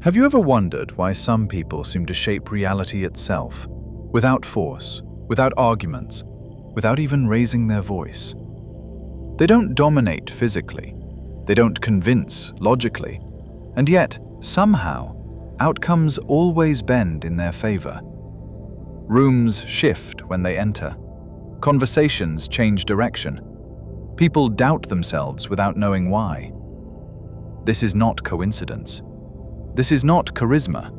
Have you ever wondered why some people seem to shape reality itself, without force, without arguments, without even raising their voice? They don't dominate physically, they don't convince logically, and yet, somehow, outcomes always bend in their favor. Rooms shift when they enter. Conversations change direction. People doubt themselves without knowing why. This is not coincidence. This is not charisma.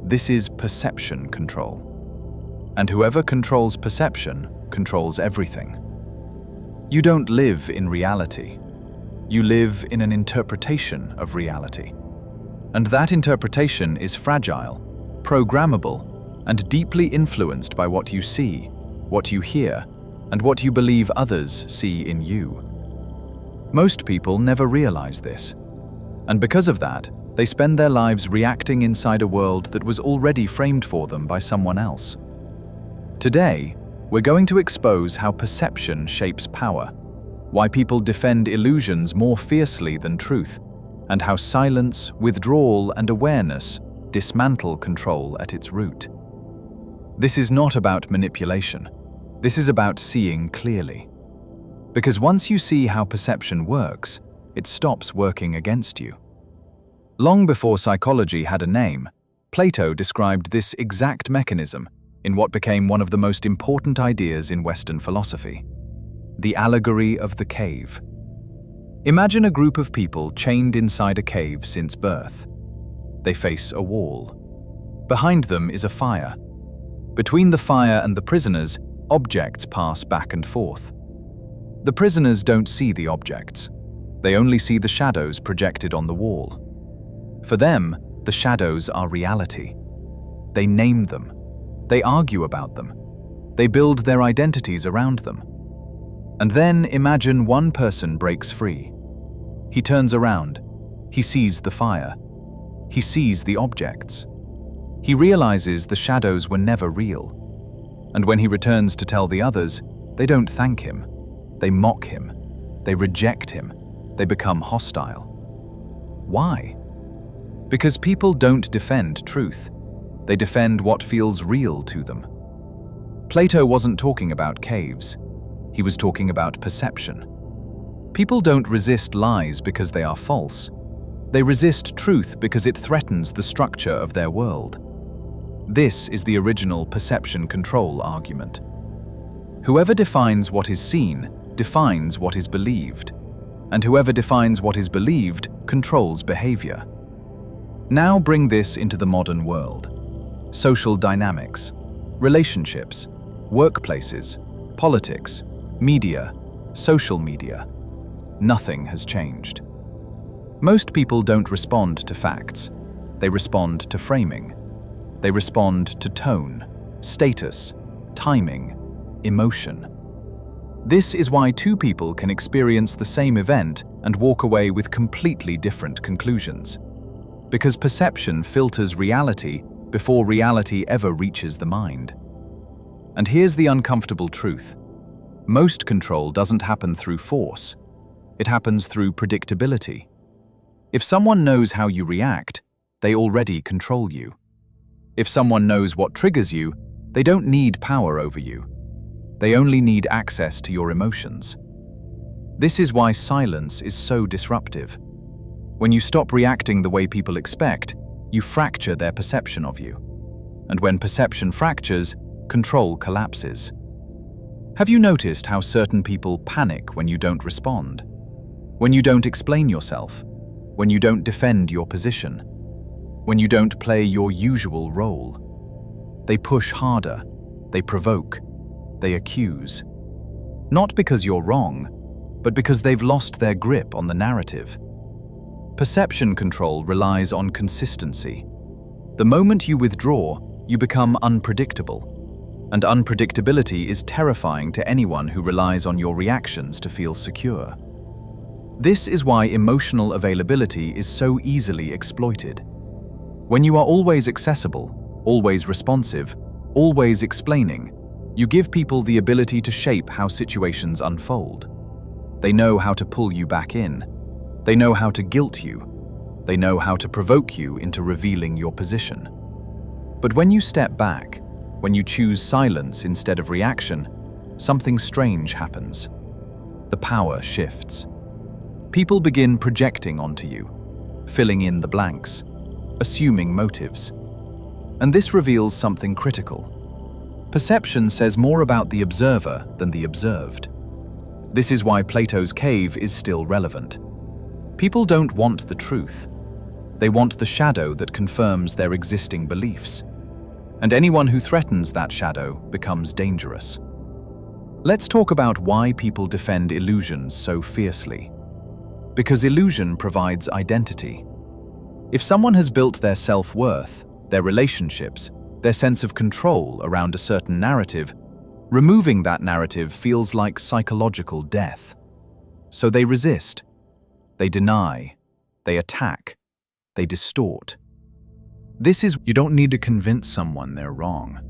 This is perception control. And whoever controls perception controls everything. You don't live in reality. You live in an interpretation of reality. And that interpretation is fragile, programmable, and deeply influenced by what you see, what you hear, and what you believe others see in you. Most people never realize this. And because of that, they spend their lives reacting inside a world that was already framed for them by someone else. Today, we're going to expose how perception shapes power, why people defend illusions more fiercely than truth, and how silence, withdrawal, and awareness dismantle control at its root. This is not about manipulation. This is about seeing clearly. Because once you see how perception works, it stops working against you. Long before psychology had a name, Plato described this exact mechanism in what became one of the most important ideas in Western philosophy: the allegory of the cave. Imagine a group of people chained inside a cave since birth. They face a wall. Behind them is a fire. Between the fire and the prisoners, objects pass back and forth. The prisoners don't see the objects. They only see the shadows projected on the wall. For them, the shadows are reality. They name them. They argue about them. They build their identities around them. And then imagine one person breaks free. He turns around. He sees the fire. He sees the objects. He realizes the shadows were never real. And when he returns to tell the others, they don't thank him. They mock him. They reject him. They become hostile. Why? Because people don't defend truth. They defend what feels real to them. Plato wasn't talking about caves. He was talking about perception. People don't resist lies because they are false. They resist truth because it threatens the structure of their world. This is the original perception control argument. Whoever defines what is seen defines what is believed, and whoever defines what is believed controls behavior. Now bring this into the modern world. Social dynamics, relationships, workplaces, politics, media, social media. Nothing has changed. Most people don't respond to facts. They respond to framing. They respond to tone, status, timing, emotion. This is why two people can experience the same event and walk away with completely different conclusions. Because perception filters reality before reality ever reaches the mind. And here's the uncomfortable truth. Most control doesn't happen through force. It happens through predictability. If someone knows how you react, they already control you. If someone knows what triggers you, they don't need power over you. They only need access to your emotions. This is why silence is so disruptive. When you stop reacting the way people expect, you fracture their perception of you. And when perception fractures, control collapses. Have you noticed how certain people panic when you don't respond? When you don't explain yourself? When you don't defend your position? When you don't play your usual role? They push harder, they provoke, they accuse. Not because you're wrong, but because they've lost their grip on the narrative. Perception control relies on consistency. The moment you withdraw, you become unpredictable. And unpredictability is terrifying to anyone who relies on your reactions to feel secure. This is why emotional availability is so easily exploited. When you are always accessible, always responsive, always explaining, you give people the ability to shape how situations unfold. They know how to pull you back in. They know how to guilt you. They know how to provoke you into revealing your position. But when you step back, when you choose silence instead of reaction, something strange happens. The power shifts. People begin projecting onto you, filling in the blanks, assuming motives. And this reveals something critical. Perception says more about the observer than the observed. This is why Plato's cave is still relevant. People don't want the truth. They want the shadow that confirms their existing beliefs. And anyone who threatens that shadow becomes dangerous. Let's talk about why people defend illusions so fiercely. Because illusion provides identity. If someone has built their self-worth, their relationships, their sense of control around a certain narrative, removing that narrative feels like psychological death. So they resist, they deny, they attack, they distort. You don't need to convince someone they're wrong.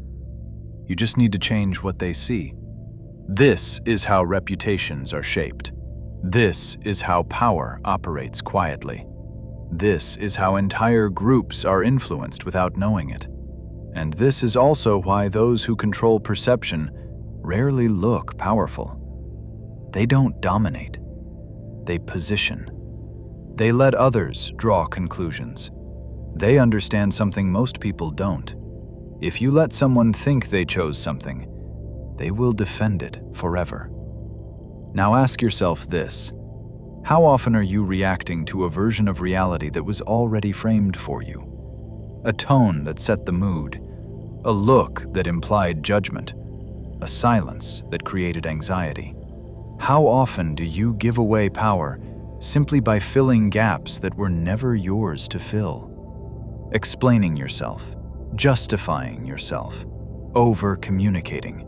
You just need to change what they see. This is how reputations are shaped. This is how power operates quietly. This is how entire groups are influenced without knowing it. And this is also why those who control perception rarely look powerful. They don't dominate. They position. They let others draw conclusions. They understand something most people don't. If you let someone think they chose something, they will defend it forever. Now ask yourself this: how often are you reacting to a version of reality that was already framed for you? A tone that set the mood, a look that implied judgment, a silence that created anxiety. How often do you give away power simply by filling gaps that were never yours to fill? Explaining yourself, justifying yourself, over-communicating.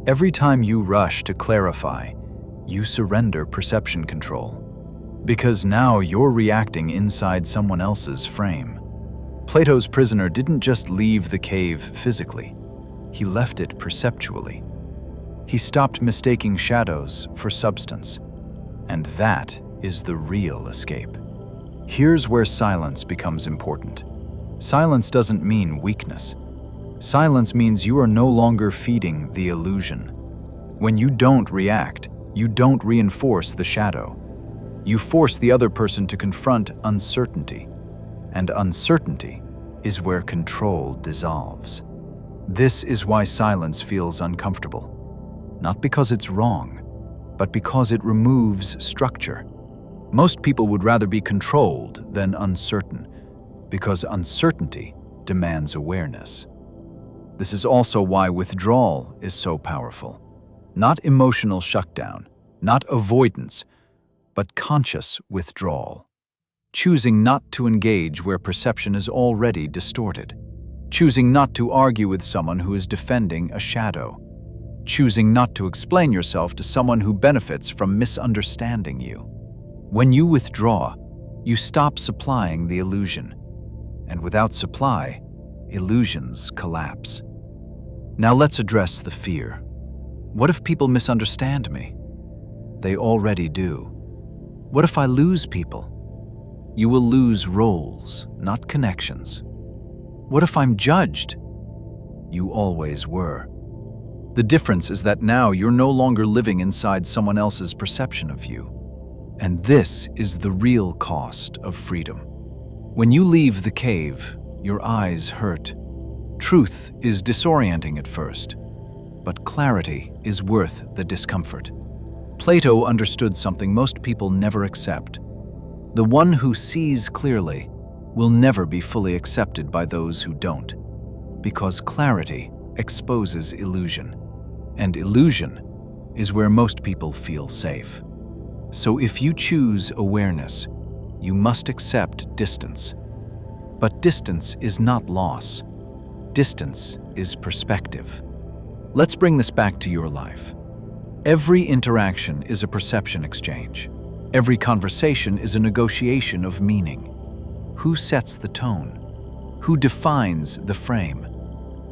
Every time you rush to clarify, you surrender perception control. Because now you're reacting inside someone else's frame. Plato's prisoner didn't just leave the cave physically, he left it perceptually. He stopped mistaking shadows for substance, and that is the real escape. Here's where silence becomes important. Silence doesn't mean weakness. Silence means you are no longer feeding the illusion. When you don't react, you don't reinforce the shadow. You force the other person to confront uncertainty. And uncertainty is where control dissolves. This is why silence feels uncomfortable. Not because it's wrong, but because it removes structure. Most people would rather be controlled than uncertain, because uncertainty demands awareness. This is also why withdrawal is so powerful. Not emotional shutdown, not avoidance, but conscious withdrawal. Choosing not to engage where perception is already distorted. Choosing not to argue with someone who is defending a shadow. Choosing not to explain yourself to someone who benefits from misunderstanding you. When you withdraw, you stop supplying the illusion. And without supply, illusions collapse. Now let's address the fear. What if people misunderstand me? They already do. What if I lose people? You will lose roles, not connections. What if I'm judged? You always were. The difference is that now you're no longer living inside someone else's perception of you. And this is the real cost of freedom. When you leave the cave, your eyes hurt. Truth is disorienting at first, but clarity is worth the discomfort. Plato understood something most people never accept. The one who sees clearly will never be fully accepted by those who don't, because clarity exposes illusion, and illusion is where most people feel safe. So if you choose awareness, you must accept distance. But distance is not loss. Distance is perspective. Let's bring this back to your life. Every interaction is a perception exchange. Every conversation is a negotiation of meaning. Who sets the tone? Who defines the frame?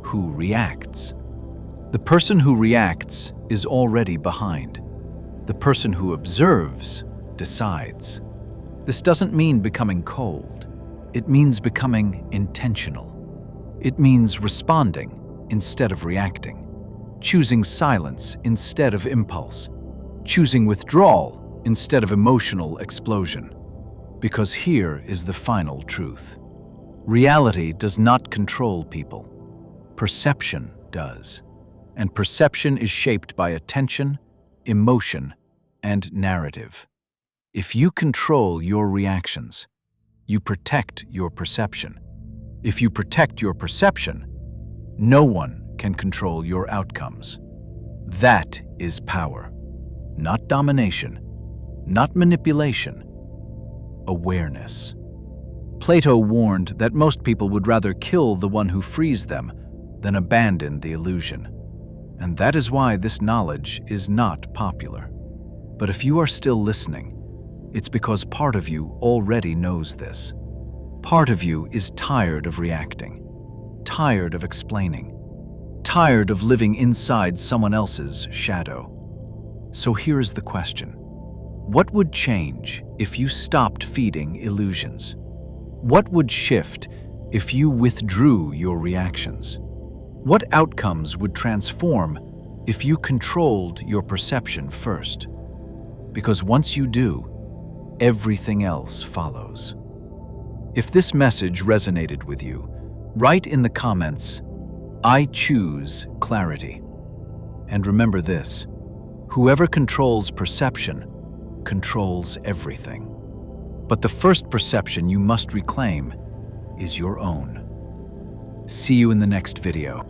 Who reacts? The person who reacts is already behind. The person who observes decides. This doesn't mean becoming cold. It means becoming intentional. It means responding instead of reacting, choosing silence instead of impulse, choosing withdrawal instead of emotional explosion. Because here is the final truth. Reality does not control people. Perception does. And perception is shaped by attention, emotion, and narrative. If you control your reactions, you protect your perception. If you protect your perception, no one can control your outcomes. That is power. Not domination, not manipulation. Awareness. Plato warned that most people would rather kill the one who frees them than abandon the illusion. And that is why this knowledge is not popular. But if you are still listening, it's because part of you already knows this. Part of you is tired of reacting, tired of explaining, tired of living inside someone else's shadow. So here is the question. What would change if you stopped feeding illusions? What would shift if you withdrew your reactions? What outcomes would transform if you controlled your perception first? Because once you do, everything else follows. If this message resonated with you, write in the comments, "I choose clarity." And remember this, whoever controls perception controls everything. But the first perception you must reclaim is your own. See you in the next video.